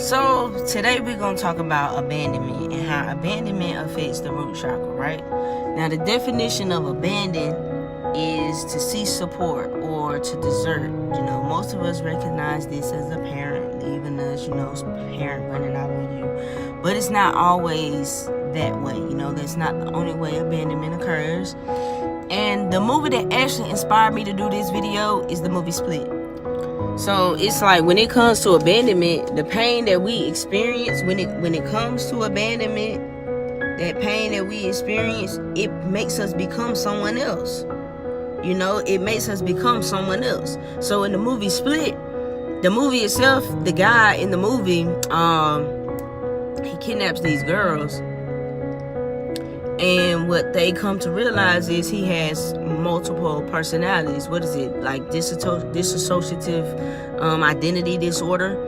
So today we're going to talk about abandonment and how abandonment affects the root chakra, right? Now the definition of abandon is to cease support or to desert. You know, most of us recognize this as a parent leaving us, parent running out on you. But it's not always that way. That's not the only way abandonment occurs. And the movie that actually inspired me to do this video is the movie Split. So it's like when it comes to abandonment, the pain that we experience when it comes to abandonment, that pain that we experience, it makes us become someone else. It makes us become someone else. So in the movie Split, the movie itself, the guy in the movie, he kidnaps these girls. And what they come to realize is he has multiple personalities. What is it? Like dissociative identity disorder.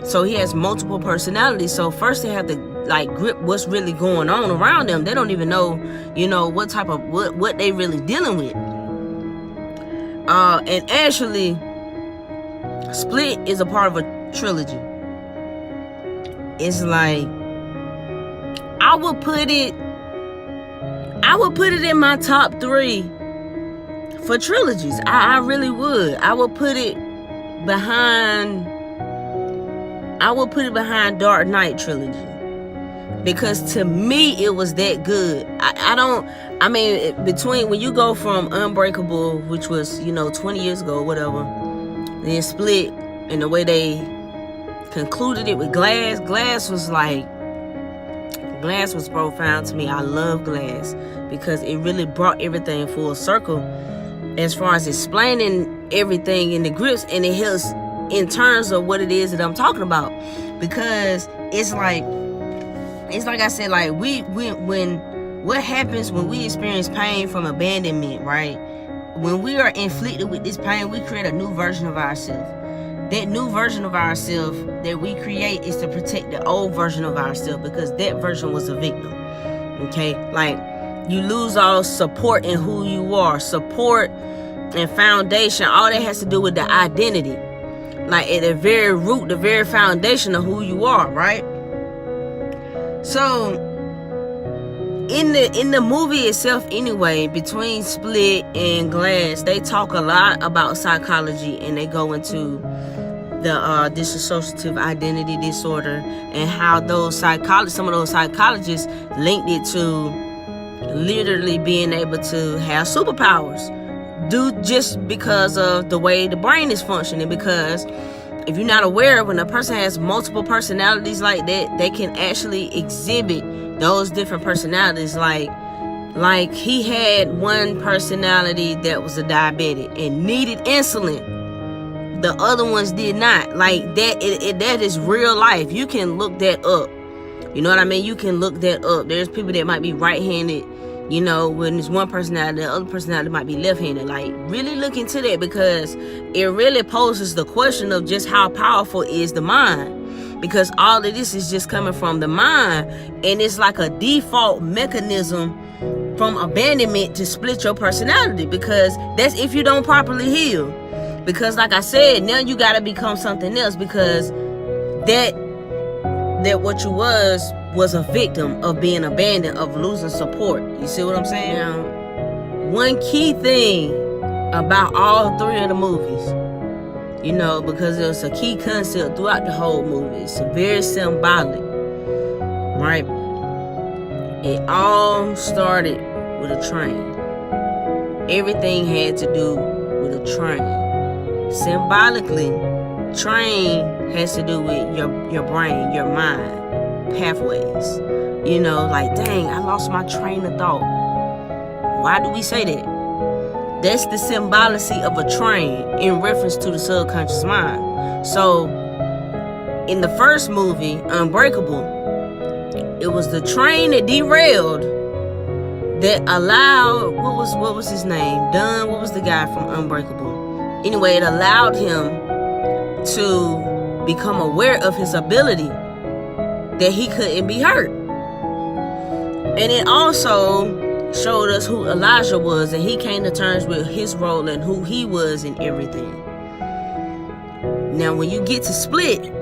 So he has multiple personalities. So first they have to grip what's really going on around them. They don't even know, what type of what they really dealing with. And actually, Split is a part of a trilogy. It's like I would put it in my top 3 for trilogies. I really would. I would put it behind Dark Knight trilogy. Because to me, it was that good. Between when you go from Unbreakable, which was, 20 years ago or whatever, then Split, and the way they concluded it with Glass was profound to me. I love Glass because it really brought everything full circle as far as explaining everything in the grips, and it helps in terms of what it is that I'm talking about. Because it's like I said, what happens when we experience pain from abandonment, right? When we are inflicted with this pain, we create a new version of ourselves. That new version of ourselves that we create is to protect the old version of ourselves, because that version was a victim. Okay? You lose all support in who you are. Support and foundation, all that has to do with the identity. At the very root, the very foundation of who you are, right? So in the movie itself anyway, between Split and Glass, they talk a lot about psychology, and they go into the dissociative identity disorder and how some of those psychologists linked it to literally being able to have superpowers just because of the way the brain is functioning. Because if you're not aware, when a person has multiple personalities like that, they can actually exhibit those different personalities. Like he had one personality that was a diabetic and needed insulin. The other ones did not. That is real life. You can look that up. You know what I mean? You can look that up. There's people that might be right-handed, when there's one personality, the other personality might be left-handed. Really look into that, because it really poses the question of just how powerful is the mind. Because all of this is just coming from the mind, and it's like a default mechanism from abandonment to split your personality, because that's if you don't properly heal. Because like I said, now you got to become something else, because that what you was a victim of being abandoned, of losing support. You see what I'm saying? Now, one key thing about all 3 of the movies, because there's a key concept throughout the whole movie. It's very symbolic, right? It all started with a train. Everything had to do with a train. Symbolically, train has to do with your brain, your mind, pathways. Dang, I lost my train of thought. Why do we say that? That's the symbology of a train in reference to the subconscious mind. So, in the first movie, Unbreakable, it was the train that derailed that allowed, what was his name? Dunn, what was the guy from Unbreakable? Anyway, it allowed him to become aware of his ability, that he couldn't be hurt. And it also showed us who Elijah was, and he came to terms with his role and who he was in everything. Now, when you get to Split,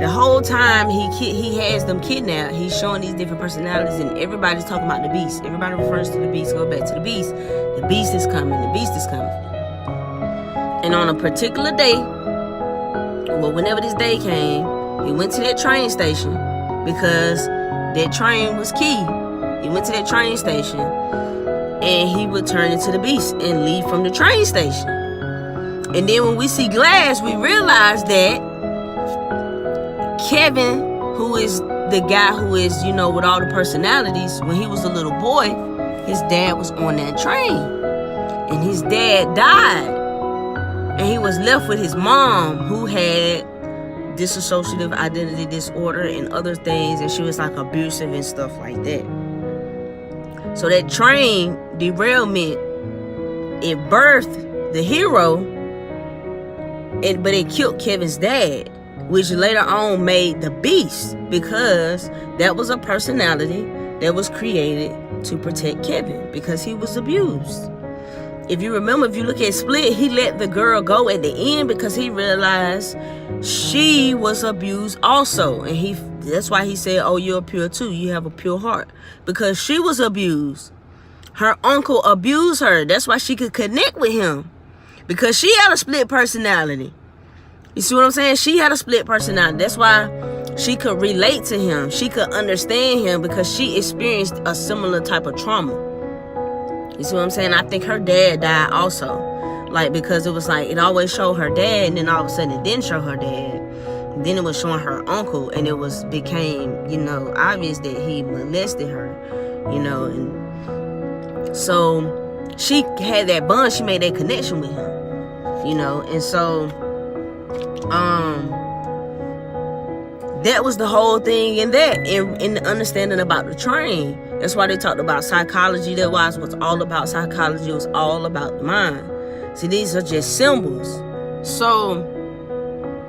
The whole time he has them kidnapped, he's showing these different personalities, and everybody's talking about the beast. Everybody refers to the beast. Go back to the beast. The beast is coming. The beast is coming. And on a particular day, well, whenever this day came, he went to that train station because that train was key. He went to that train station and he would turn into the beast and leave from the train station. And then when we see Glass, we realize that Kevin, who is the guy who is, with all the personalities, when he was a little boy, his dad was on that train. And his dad died. And he was left with his mom, who had dissociative identity disorder and other things, and she was like abusive and stuff like that. So that train derailment, it birthed the hero, but it killed Kevin's dad, which later on made the beast, because that was a personality that was created to protect Kevin because he was abused. If you remember, if you look at Split, he let the girl go at the end because he realized she was abused also. And that's why he said, oh, you're pure too. You have a pure heart. Because she was abused. Her uncle abused her. That's why she could connect with him. Because she had a split personality. You see what I'm saying? She had a split personality. That's why she could relate to him. She could understand him because she experienced a similar type of trauma. You see what I'm saying? I think her dad died also. Because it was it always showed her dad, and then all of a sudden it didn't show her dad. Then it was showing her uncle, and it became, obvious that he molested her, and so she had that bond, she made that connection with him, and so, that was the whole thing in that, in the understanding about the train. That's why they talked about psychology. That was what's all about psychology. It was all about the mind. See, these are just symbols. So,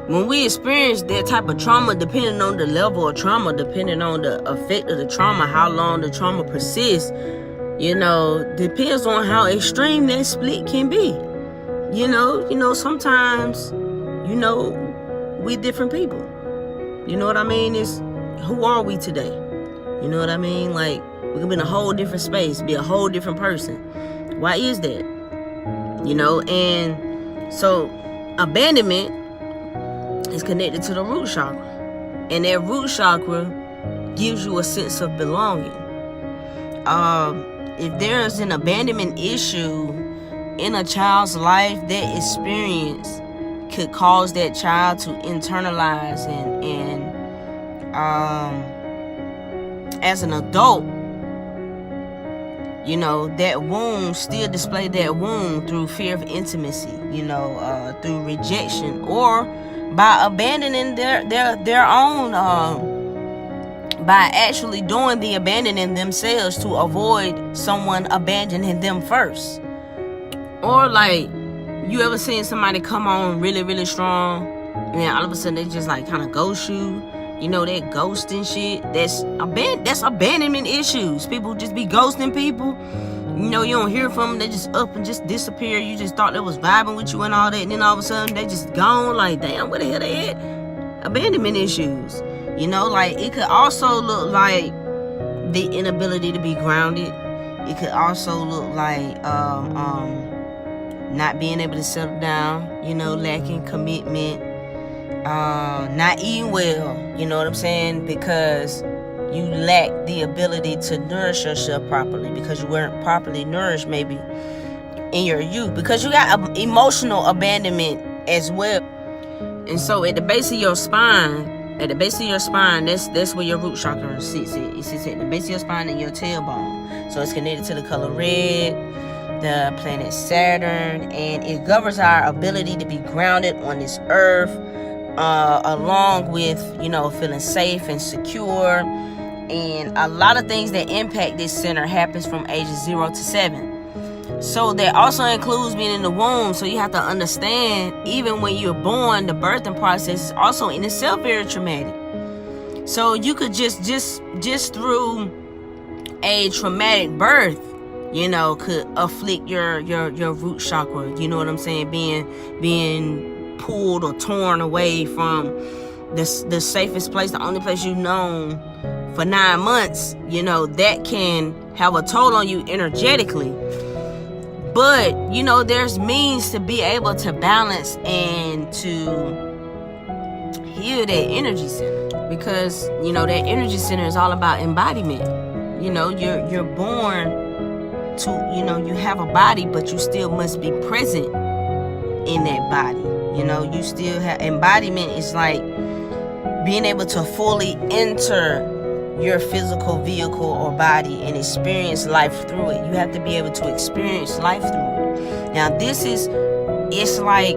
when we experience that type of trauma, depending on the level of trauma, depending on the effect of the trauma, how long the trauma persists, depends on how extreme that split can be. Sometimes, we different people. You know what I mean? Who are we today? You know what I mean? We could be in a whole different space, be a whole different person. Why is that? And so abandonment is connected to the root chakra. And that root chakra gives you a sense of belonging. If there is an abandonment issue in a child's life, that experience could cause that child to internalize and as an adult, that wound, still display that wound through fear of intimacy, through rejection, or by abandoning their own, by actually doing the abandoning themselves to avoid someone abandoning them first. Or you ever seen somebody come on really, really strong, and then all of a sudden they just kind of ghost you? That ghosting shit, that's abandonment issues. People just be ghosting people. You don't hear from them. They just up and just disappear. You just thought they was vibing with you and all that, and then all of a sudden they just gone. Damn, where the hell they at? Abandonment issues. It could also look like the inability to be grounded. It could also look like not being able to settle down. Lacking commitment. Not eating well, you know what I'm saying? Because you lack the ability to nourish yourself properly, because you weren't properly nourished maybe in your youth, because you got emotional abandonment as well. And so at the base of your spine, that's where your root chakra sits at. It sits at the base of your spine and your tailbone. So it's connected to the color red, the planet Saturn, and it governs our ability to be grounded on this earth, along with, feeling safe and secure. And a lot of things that impact this center happens from ages 0 to 7. So that also includes being in the womb. So you have to understand, even when you're born, the birthing process is also in itself very traumatic. So you could just through a traumatic birth, could afflict your root chakra. You know what I'm saying? Being pulled or torn away from the safest place, the only place you've known for 9 months, you know, that can have a toll on you energetically. But, you know, there's means to be able to balance and to heal that energy center, because, you know, that energy center is all about embodiment. You know, you're born to, you know, you have a body, but you still must be present in that body. You know, you still have embodiment. Is like being able to fully enter your physical vehicle or body and experience life through it. You have to be able to experience life through it. Now, it's like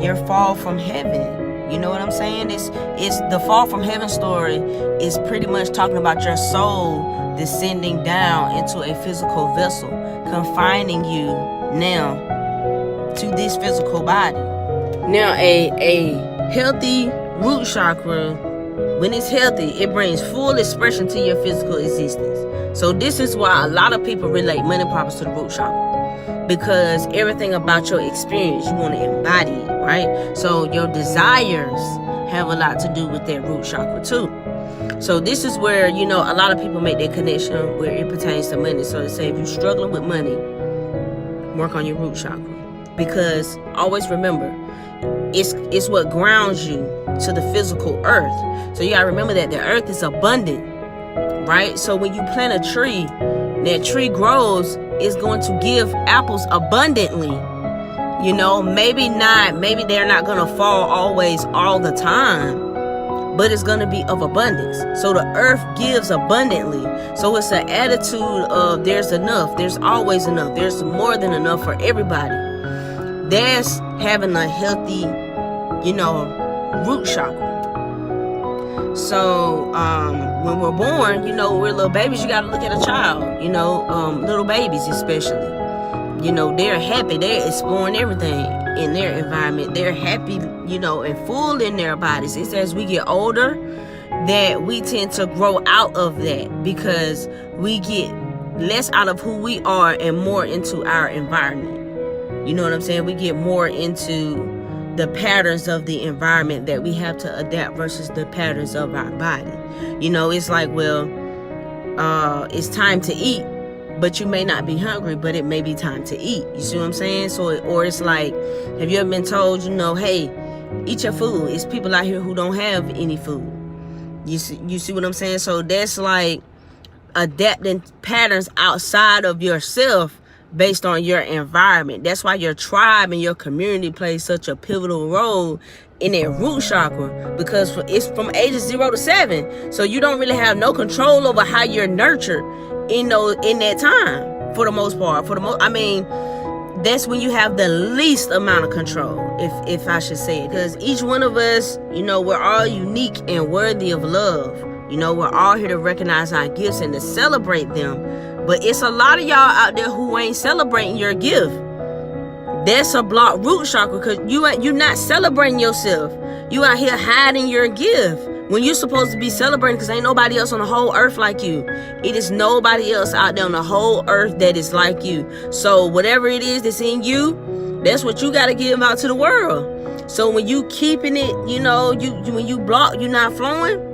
your fall from heaven. You know what I'm saying? It's the fall from heaven story is pretty much talking about your soul descending down into a physical vessel, confining you now to this physical body. Now, a healthy root chakra, when it's healthy, it brings full expression to your physical existence. So this is why a lot of people relate money problems to the root chakra, because everything about your experience, you want to embody it, right? So your desires have a lot to do with that root chakra too. So this is where, you know, a lot of people make that connection where it pertains to money. So they say if you're struggling with money, work on your root chakra. Because always remember, it's what grounds you to the physical earth. So you gotta remember that the earth is abundant, right? So when you plant a tree, that tree grows, is going to give apples abundantly. You know, maybe they're not gonna fall always all the time, but it's gonna be of abundance. So the earth gives abundantly. So it's an attitude of there's enough, there's always enough, there's more than enough for everybody. That's having a healthy, you know, root chakra. So when we're born, you know, we're little babies, you got to look at a child, you know, little babies especially. You know, they're happy, they're exploring everything in their environment. They're happy, you know, and full in their bodies. It's as we get older that we tend to grow out of that, because we get less out of who we are and more into our environment. You know what I'm saying? We get more into the patterns of the environment that we have to adapt versus the patterns of our body. You know, it's like, well, it's time to eat, but you may not be hungry, but it may be time to eat. You see what I'm saying? So, or it's like, have you ever been told, you know, hey, eat your food? It's people out here who don't have any food. You see what I'm saying? So that's like adapting patterns outside of yourself based on your environment. That's why your tribe and your community plays such a pivotal role in that root chakra, because it's from ages 0 to 7. So you don't really have no control over how you're nurtured in that time, for the most part. I mean, that's when you have the least amount of control, if I should say it, because each one of us, you know, we're all unique and worthy of love. You know, we're all here to recognize our gifts and to celebrate them. But it's a lot of y'all out there who ain't celebrating your gift. That's a blocked root chakra, because you're not celebrating yourself. You out here hiding your gift when you're supposed to be celebrating, because ain't nobody else on the whole earth like you. It is nobody else out there on the whole earth that is like you. So whatever it is that's in you, that's what you got to give out to the world. So when you keeping it, you know, when you block, you're not flowing,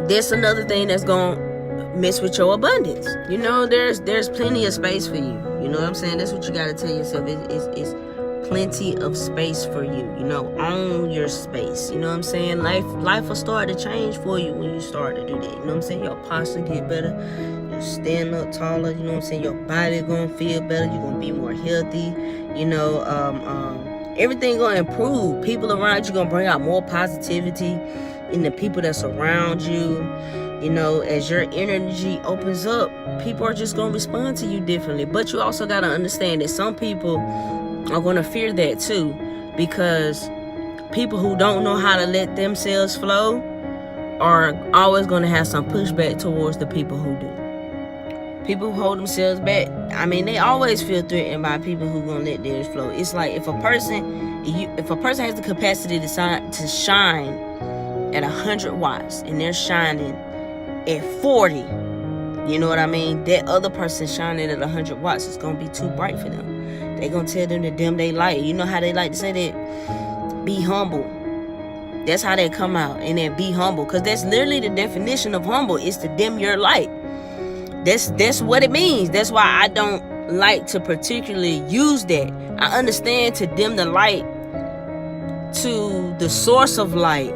that's another thing that's going to mess with your abundance. You know, there's plenty of space for you. You know what I'm saying? That's what you got to tell yourself. It's plenty of space for you. You know, own your space. You know what I'm saying? Life will start to change for you when you start to do that. You know what I'm saying? Your posture get better. You stand up taller. You know what I'm saying? Your body gonna feel better. You're gonna be more healthy. You know, everything gonna improve. People around you gonna bring out more positivity in the people that's around you. You know, as your energy opens up, people are just going to respond to you differently. But you also got to understand that some people are going to fear that too, because people who don't know how to let themselves flow are always going to have some pushback towards the people who do. People who hold themselves back, I mean, they always feel threatened by people who going to let theirs flow. It's like if a person has the capacity to shine at 100 watts and they're shining at 40, you know what I mean? That other person shining at 100 watts is going to be too bright for them. They're going to tell them to dim their light. You know how they like to say that? Be humble. That's how they come out. And then be humble, because that's literally the definition of humble, is to dim your light. That's what it means. That's why I don't like to particularly use that. I understand to dim the light to the source of light,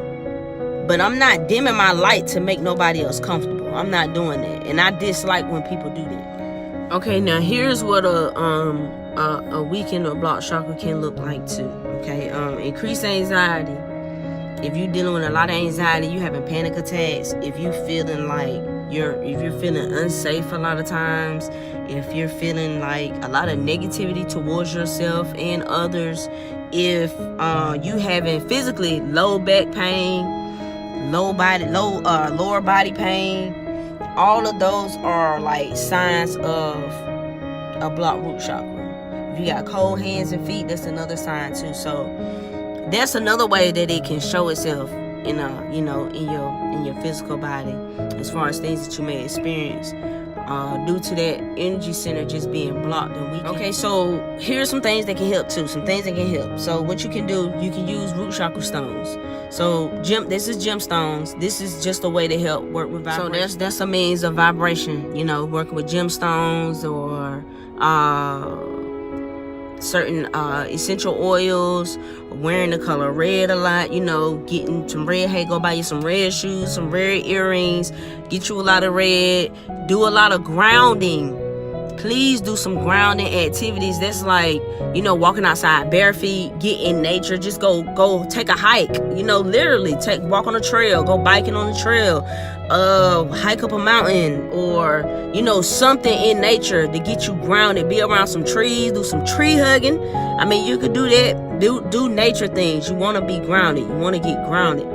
but I'm not dimming my light to make nobody else comfortable. I'm not doing that, and I dislike when people do that. Okay, now here's what a weakened or blocked chakra can look like too. Okay, increased anxiety. If you're dealing with a lot of anxiety, you having panic attacks. If you feeling like if you're feeling unsafe a lot of times, if you're feeling like a lot of negativity towards yourself and others, if you having physically low back pain, lower body pain, all of those are like signs of a blocked root chakra. If you got cold hands and feet, that's another sign too. So that's another way that it can show itself in your physical body, as far as things that you may experience due to that energy center just being blocked and weakened. Okay, so here's some things that can help too. So what you can do, you can use root chakra stones. So this is gemstones. This is just a way to help work with vibration. So that's a means of vibration, working with gemstones or certain essential oils, wearing the color red a lot, getting some red. Hey, go buy you some red shoes, some red earrings, get you a lot of red, do a lot of grounding. Please do some grounding activities. That's like, walking outside bare feet, get in nature, just go take a hike, literally walk on a trail, go biking on the trail, hike up a mountain, or something in nature to get you grounded. Be around some trees, do some tree hugging. I mean, you could do that. Do nature things. You want to be grounded. You want to get grounded.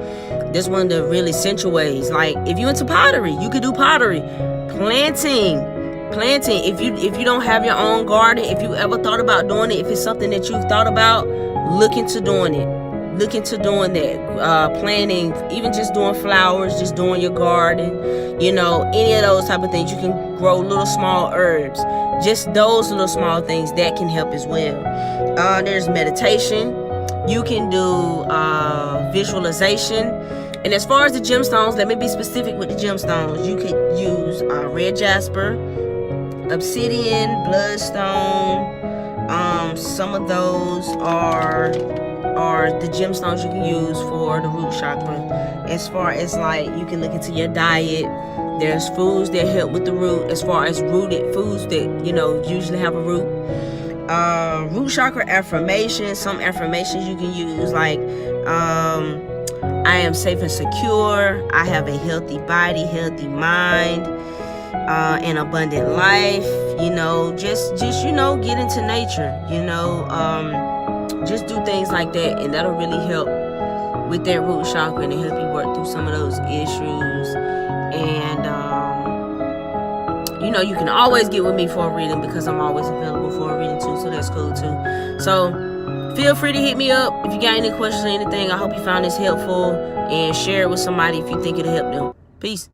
That's one of the really essential ways. Like if you're into pottery, you could do pottery. Planting. If you don't have your own garden, if you ever thought about doing it, if it's something that you've thought about, look into doing it. Look into doing that. Planting, even just doing flowers, just doing your garden, any of those type of things. You can grow little small herbs. Just those little small things that can help as well. There's meditation. You can do visualization. And as far as the gemstones, let me be specific with the gemstones. You could use red jasper, obsidian, bloodstone. Some of those are the gemstones you can use for the root chakra. As far as you can look into your diet. There's foods that help with the root, as far as rooted foods that usually have a root. Root chakra affirmations. Some affirmations you can use, like I am safe and secure. I have a healthy body, healthy mind, an abundant life. Just get into nature. Just do things like that, and that'll really help with that root chakra and help you work through some of those issues. And you can always get with me for a reading, because I'm always available for a reading too. So that's cool too. So feel free to hit me up if you got any questions or anything. I hope you found this helpful, and share it with somebody if you think it'll help them. Peace.